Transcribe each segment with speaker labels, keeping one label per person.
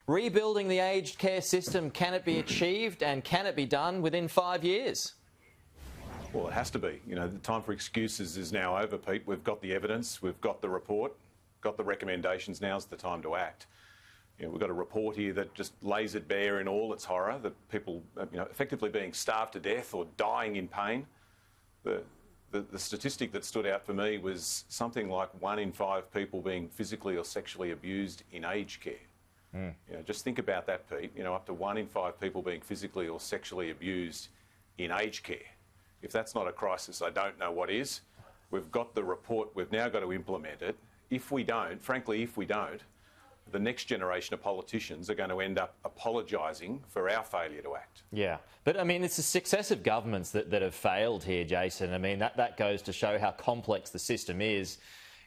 Speaker 1: Rebuilding the aged care system, can it be achieved and can it be done within 5 years?
Speaker 2: Well, it has to be. You know, the time for excuses is now over, Pete. We've got the evidence, we've got the report, got the recommendations. Now's the time to act. You know, we've got a report here that just lays it bare in all its horror, that people, you know, effectively being starved to death or dying in pain. The statistic that stood out for me was something like 1 in 5 people being physically or sexually abused in aged care. You know, just think about that, Pete. You know, up to 1 in 5 people being physically or sexually abused in aged care. If that's not a crisis, I don't know what is. We've got the report. We've now got to implement it. If we don't, frankly, if we don't, the next generation of politicians are going to end up apologising for our failure to act.
Speaker 1: Yeah, but I mean, it's the successive governments that have failed here, Jason. I mean, that goes to show how complex the system is.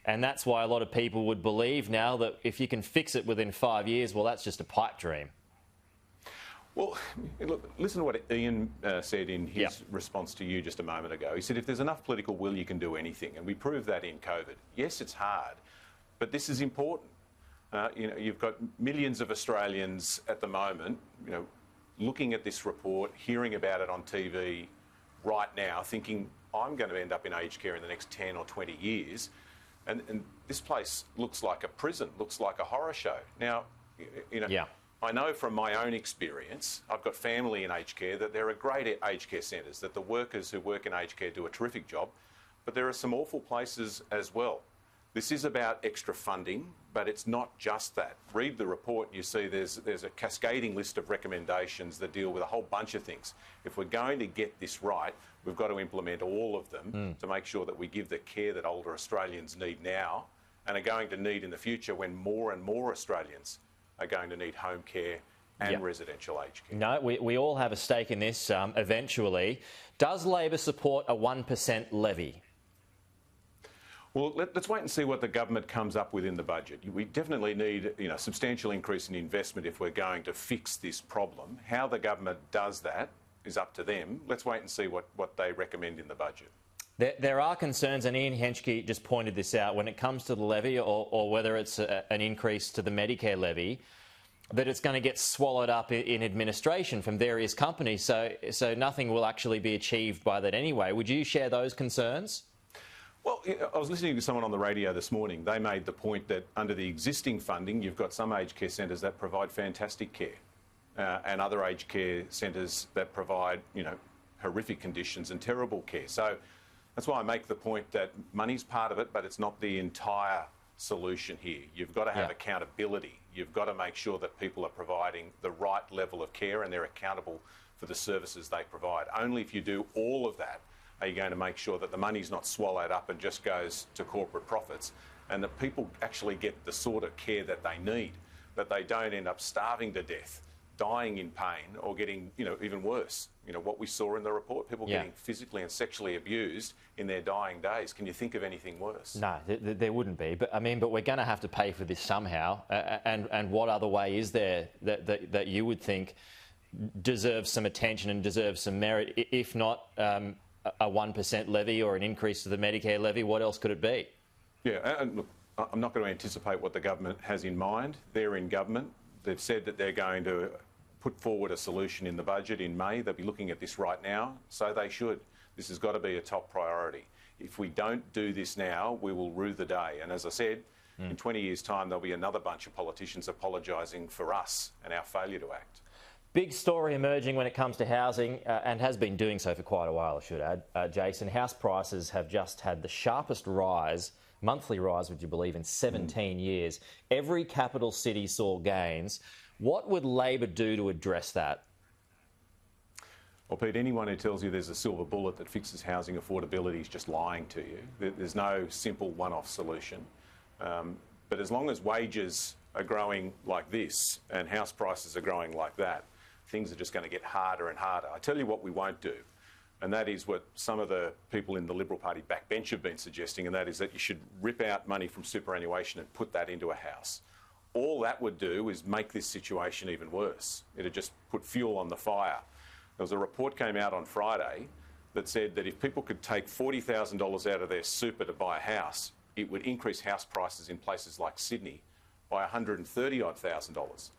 Speaker 1: And that's why a lot of people would believe now that if you can fix it within 5 years, well, that's just a pipe dream.
Speaker 2: Well, look, listen to what Ian said in his response to you just a moment ago. He said, if there's enough political will, you can do anything. And we proved that in COVID. Yes, it's hard, but this is important. You know, you've got millions of Australians at the moment, you know, looking at this report, hearing about it on TV right now, thinking, I'm going to end up in aged care in the next 10 or 20 years. And this place looks like a prison, looks like a horror show. Now, you know, I know from my own experience, I've got family in aged care, that there are great aged care centres, that the workers who work in aged care do a terrific job, but there are some awful places as well. This is about extra funding, but it's not just that. Read the report and you see there's a cascading list of recommendations that deal with a whole bunch of things. If we're going to get this right, we've got to implement all of them to make sure that we give the care that older Australians need now and are going to need in the future when more and more Australians are going to need home care and residential aged care.
Speaker 1: No, we all have a stake in this eventually. Does Labor support a 1% levy?
Speaker 2: Well, let's wait and see what the government comes up with in the budget. We definitely need, you know, a substantial increase in investment if we're going to fix this problem. How the government does that is up to them. Let's wait and see what they recommend in the budget.
Speaker 1: There are concerns, and Ian Henschke just pointed this out, when it comes to the levy or whether it's an increase to the Medicare levy, that it's going to get swallowed up in administration from various companies, so nothing will actually be achieved by that anyway. Would you share those concerns?
Speaker 2: Well, I was listening to someone on the radio this morning. They made the point that under the existing funding, you've got some aged care centres that provide fantastic care and other aged care centres that provide, you know, horrific conditions and terrible care. So that's why I make the point that money's part of it, but it's not the entire solution here. You've got to have accountability. You've got to make sure that people are providing the right level of care and they're accountable for the services they provide. Only if you do all of that are you going to make sure that the money's not swallowed up and just goes to corporate profits, and that people actually get the sort of care that they need, that they don't end up starving to death, dying in pain, or getting, you know, even worse. You know, what we saw in the report, people getting physically and sexually abused in their dying days. Can you think of anything worse?
Speaker 1: No, there wouldn't be. But I mean, but we're going to have to pay for this somehow. And what other way is there that you would think deserves some attention and deserves some merit, if not a 1% levy or an increase to the Medicare levy? What else could it be?
Speaker 2: Yeah, and look, I'm not going to anticipate what the government has in mind. They're in government. They've said that they're going to put forward a solution in the budget in May. They'll be looking at this right now, so they should. This has got to be a top priority. If we don't do this now, we will rue the day. And as I said, in 20 years' time, there'll be another bunch of politicians apologising for us and our failure to act.
Speaker 1: Big story emerging when it comes to housing, and has been doing so for quite a while, I should add. Jason, house prices have just had the sharpest rise, monthly rise, would you believe, in 17 years. Every capital city saw gains. What would Labor do to address that?
Speaker 2: Well, Pete, anyone who tells you there's a silver bullet that fixes housing affordability is just lying to you. There's no simple one-off solution. But as long as wages are growing like this and house prices are growing like that, things are just going to get harder and harder. I tell you what we won't do, and that is what some of the people in the Liberal Party backbench have been suggesting, and that is that you should rip out money from superannuation and put that into a house. All that would do is make this situation even worse. It would just put fuel on the fire. There was a report came out on Friday that said that if people could take $40,000 out of their super to buy a house, it would increase house prices in places like Sydney by $130,000.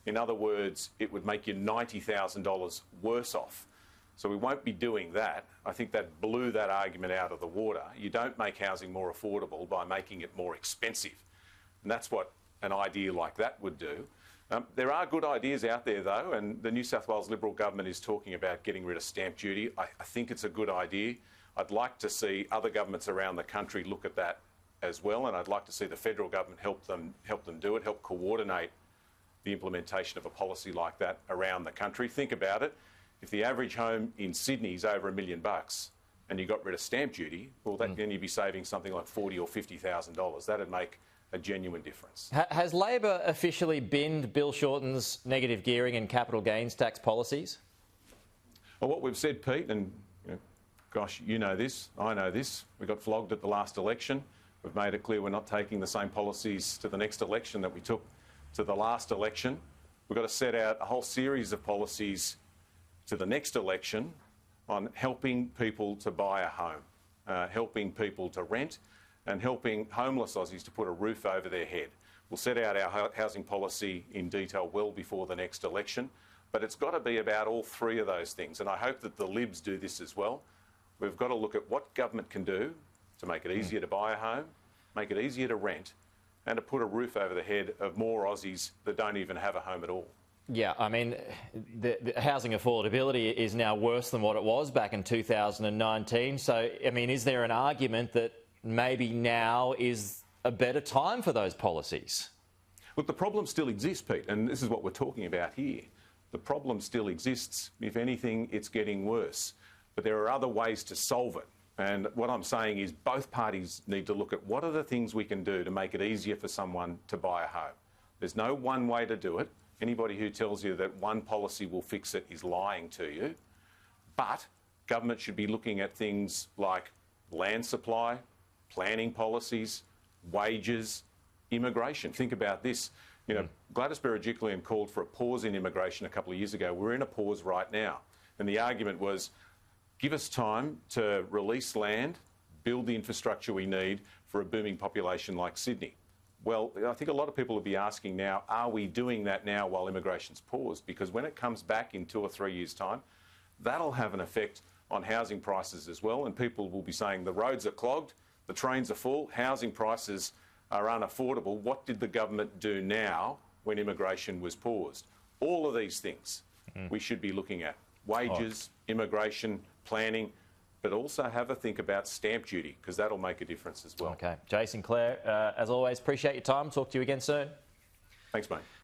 Speaker 2: In other words, it would make you $90,000 worse off. So we won't be doing that. I think that blew that argument out of the water. You don't make housing more affordable by making it more expensive. And that's what an idea like that would do. There are good ideas out there, though, and the New South Wales Liberal government is talking about getting rid of stamp duty. I think it's a good idea. I'd like to see other governments around the country look at that as well, and I'd like to see the federal government help them do it, help coordinate the implementation of a policy like that around the country. Think about it. If the average home in Sydney is over $1 million and you got rid of stamp duty, well, then you'd be saving something like $40,000 or $50,000. That'd make a genuine difference. Has
Speaker 1: Labor officially binned Bill Shorten's negative gearing and capital gains tax policies?
Speaker 2: Well, what we've said, Pete, and gosh, you know this, I know this, we got flogged at the last election. We've made it clear we're not taking the same policies to the next election that we took to the last election. We've got to set out a whole series of policies to the next election on helping people to buy a home, helping people to rent, and helping homeless Aussies to put a roof over their head. We'll set out our housing policy in detail well before the next election, but it's got to be about all three of those things, and I hope that the Libs do this as well. We've got to look at what government can do to make it easier to buy a home, make it easier to rent, and to put a roof over the head of more Aussies that don't even have a home at all.
Speaker 1: Yeah, I mean, the housing affordability is now worse than what it was back in 2019. So, I mean, is there an argument that maybe now is a better time for those policies?
Speaker 2: Look, the problem still exists, Pete, and this is what we're talking about here. The problem still exists. If anything, it's getting worse. But there are other ways to solve it. And what I'm saying is both parties need to look at what are the things we can do to make it easier for someone to buy a home. There's no one way to do it. Anybody who tells you that one policy will fix it is lying to you. But government should be looking at things like land supply, planning policies, wages, immigration. Think about this. You know, Gladys Berejiklian called for a pause in immigration a couple of years ago. We're in a pause right now. And the argument was, give us time to release land, build the infrastructure we need for a booming population like Sydney. Well, I think a lot of people will be asking now, are we doing that now while immigration's paused? Because when it comes back in 2 or 3 years' time, that'll have an effect on housing prices as well. And people will be saying the roads are clogged, the trains are full, housing prices are unaffordable. What did the government do now when immigration was paused? All of these things we should be looking at. Wages, immigration, planning, but also have a think about stamp duty, because that'll make a difference as well.
Speaker 1: OK. Jason, Clare, as always, appreciate your time. Talk to you again soon.
Speaker 2: Thanks, mate.